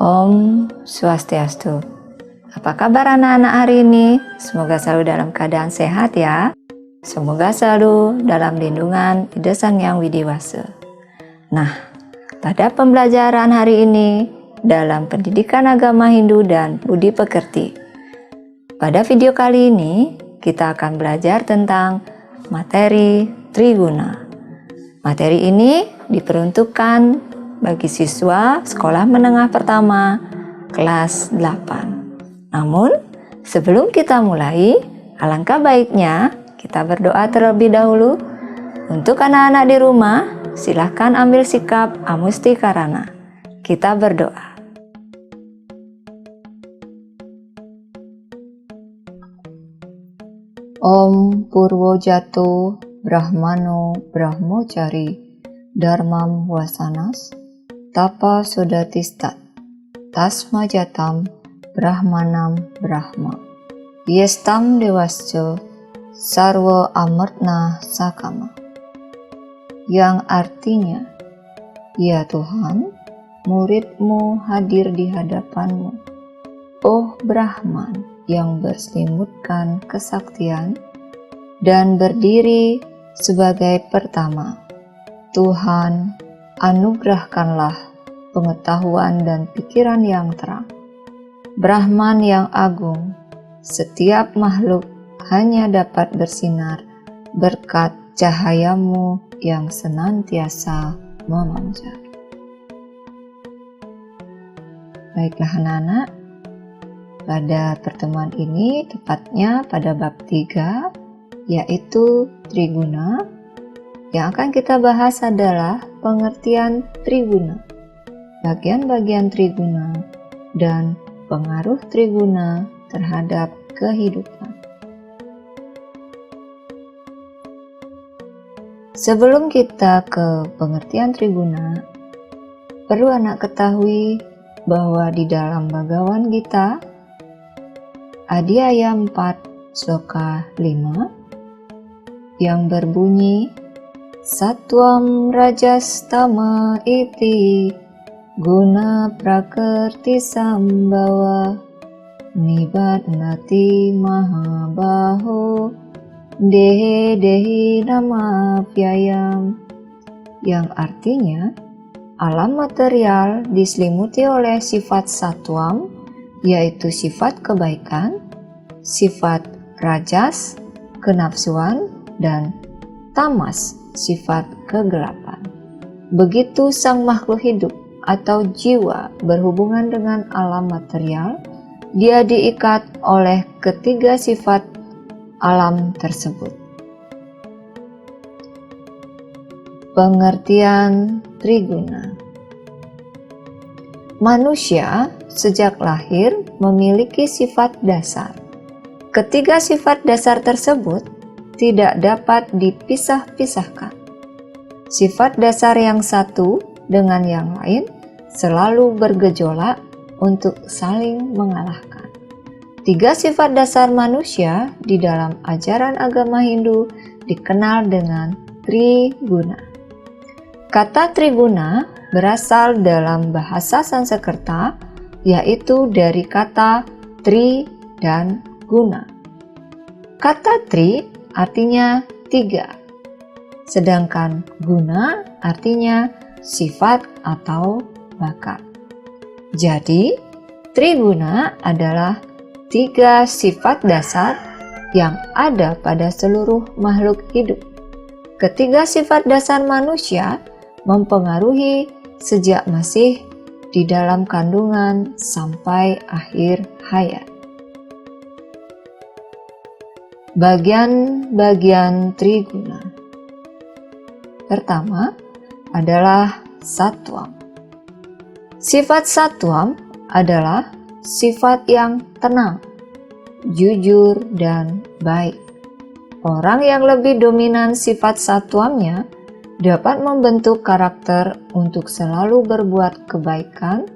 Om Swastiastu. Apa kabar anak-anak hari ini? Semoga selalu dalam keadaan sehat ya. Semoga selalu dalam lindungan Ida Sang Hyang Widiwasa. Nah, pada pembelajaran hari ini dalam pendidikan agama Hindu dan budi pekerti. Pada video kali ini kita akan belajar tentang materi Triguna. Materi ini diperuntukkan bagi siswa sekolah menengah pertama kelas 8. Namun, sebelum kita mulai, alangkah baiknya kita berdoa terlebih dahulu. Untuk anak-anak di rumah, silahkan ambil sikap amustikarana. Kita berdoa. Om Purwojato Brahmano Brahmocari Dharmam Wasanas Tapa Sodatistat Tasma Jatam Brahmanam Brahma Yestam Dewasco Sarwa Amartna Sakama, yang artinya, ya Tuhan, muridmu hadir di hadapanmu, oh Brahman yang berselimutkan kesaktian dan berdiri sebagai pertama. Tuhan, anugerahkanlah pengetahuan dan pikiran yang terang. Brahman yang agung, setiap makhluk hanya dapat bersinar berkat cahayamu yang senantiasa memancar. Baiklah anak-anak, pada pertemuan ini tepatnya pada bab 3, yaitu Triguna. Yang akan kita bahas adalah pengertian Triguna, bagian-bagian Triguna, dan pengaruh Triguna terhadap kehidupan. Sebelum kita ke pengertian Triguna, perlu anak ketahui bahwa di dalam Bhagavad Gita, Adhyaya 4, Sloka 5, yang berbunyi, Satwam Rajas Tama Iti Guna Prakrti Sambhava Nibbadnati Mahabaho Dehe Dehi Nama Pyayam, yang artinya alam material diselimuti oleh sifat satwam, yaitu sifat kebaikan, sifat rajas, kenafsuan, dan tamas, sifat kegelapan. Begitu sang makhluk hidup atau jiwa berhubungan dengan alam material, dia diikat oleh ketiga sifat alam tersebut. Pengertian Triguna. Manusia sejak lahir memiliki sifat dasar. Ketiga sifat dasar tersebut tidak dapat dipisah-pisahkan. Sifat dasar yang satu dengan yang lain selalu bergejolak untuk saling mengalahkan. Tiga sifat dasar manusia di dalam ajaran agama Hindu dikenal dengan Triguna. Kata Triguna berasal dalam bahasa Sanskerta, yaitu dari kata tri dan guna. Kata tri artinya tiga, sedangkan guna artinya sifat atau bakat. Jadi, Triguna adalah tiga sifat dasar yang ada pada seluruh makhluk hidup. Ketiga sifat dasar manusia mempengaruhi sejak masih di dalam kandungan sampai akhir hayat. Bagian-bagian Triguna. Pertama adalah Satwam. Sifat Satwam adalah sifat yang tenang, jujur, dan baik. Orang yang lebih dominan sifat satwamnya dapat membentuk karakter untuk selalu berbuat kebaikan,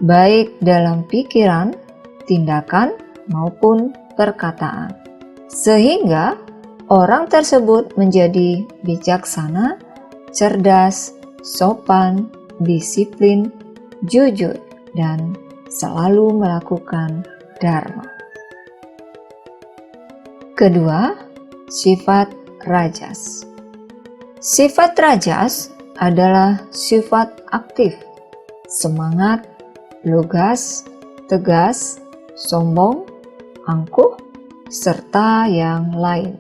baik dalam pikiran, tindakan, maupun perkataan. Sehingga orang tersebut menjadi bijaksana, cerdas, sopan, disiplin, jujur, dan selalu melakukan dharma. Kedua, sifat rajas. Sifat rajas adalah sifat aktif, semangat, lugas, tegas, sombong, angkuh, serta yang lain.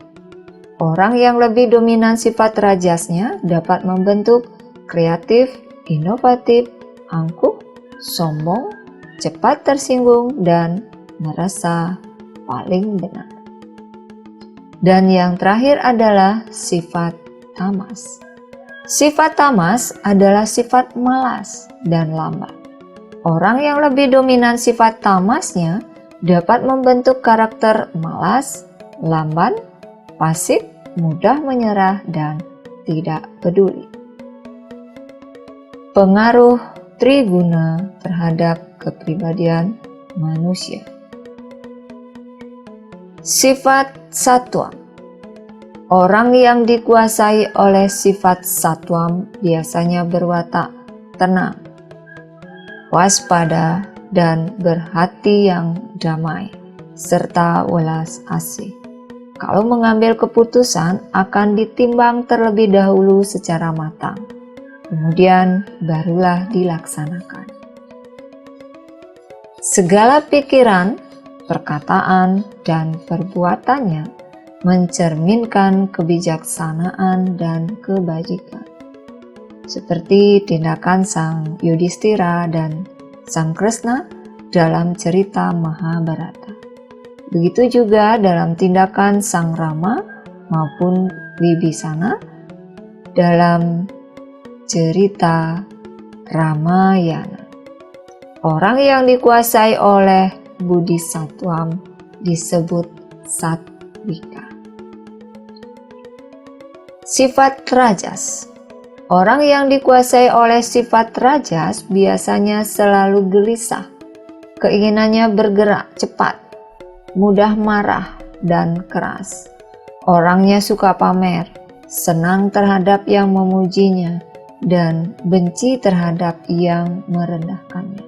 Orang yang lebih dominan sifat rajasnya dapat membentuk kreatif, inovatif, angkuh, sombong, cepat tersinggung, dan merasa paling benar. Dan yang terakhir adalah sifat tamas. Sifat tamas adalah sifat malas dan lambat. Orang yang lebih dominan sifat tamasnya dapat membentuk karakter malas, lamban, pasif, mudah menyerah, dan tidak peduli. Pengaruh triguna terhadap kepribadian manusia. Sifat satwam. Orang yang dikuasai oleh sifat satwam biasanya berwatak tenang, waspada, dan berhati yang damai, serta welas asih. Kalau mengambil keputusan akan ditimbang terlebih dahulu secara matang, kemudian barulah dilaksanakan. Segala pikiran, perkataan, dan perbuatannya mencerminkan kebijaksanaan dan kebajikan, seperti tindakan Sang Yudhistira dan Sang Kresna dalam cerita Mahabharata. Begitu juga dalam tindakan Sang Rama maupun Wibisana dalam cerita Ramayana. Orang yang dikuasai oleh budi satwam disebut satwika. Sifat rajas. Orang yang dikuasai oleh sifat rajas biasanya selalu gelisah, keinginannya bergerak cepat, mudah marah, dan keras. Orangnya suka pamer, senang terhadap yang memujinya, dan benci terhadap yang merendahkannya.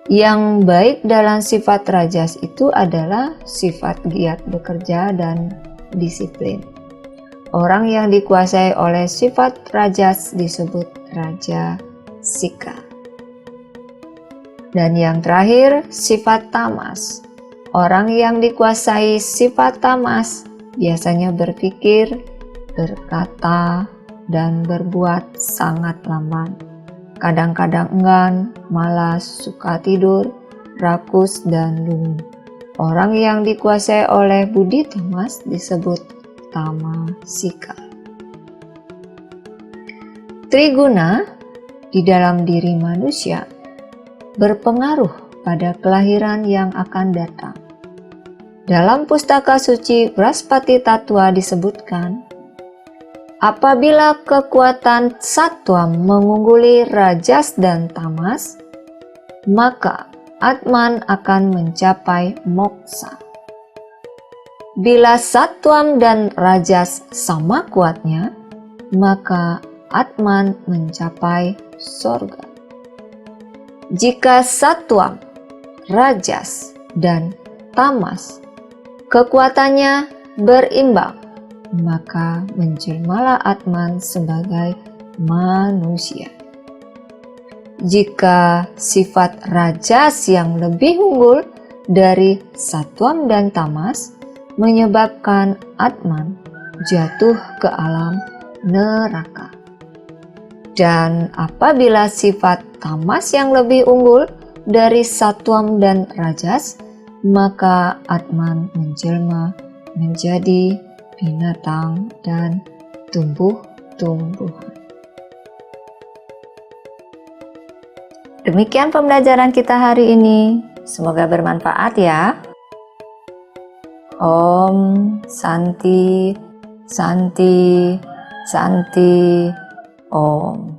Yang baik dalam sifat rajas itu adalah sifat giat bekerja dan disiplin. Orang yang dikuasai oleh sifat rajas disebut raja sika. Dan yang terakhir, sifat tamas. Orang yang dikuasai sifat tamas biasanya berpikir, berkata, dan berbuat sangat lamban. Kadang-kadang enggan, malas, suka tidur, rakus, dan lungu. Orang yang dikuasai oleh budi tamas disebut tamasika. Triguna di dalam diri manusia berpengaruh pada kelahiran yang akan datang. Dalam pustaka suci Brahaspati Tattva disebutkan, apabila kekuatan satwam mengungguli rajas dan tamas, maka Atman akan mencapai moksa. Bila satwam dan rajas sama kuatnya, maka Atman mencapai sorga. Jika satwam, rajas, dan tamas kekuatannya berimbang, maka menjelmalah Atman sebagai manusia. Jika sifat rajas yang lebih unggul dari satwam dan tamas menyebabkan Atman jatuh ke alam neraka. Dan apabila sifat tamas yang lebih unggul dari satwam dan rajas, maka Atman menjelma menjadi binatang dan tumbuh-tumbuhan. Demikian pembelajaran kita hari ini. Semoga bermanfaat ya. Om Santi, Santi, Santi, Om.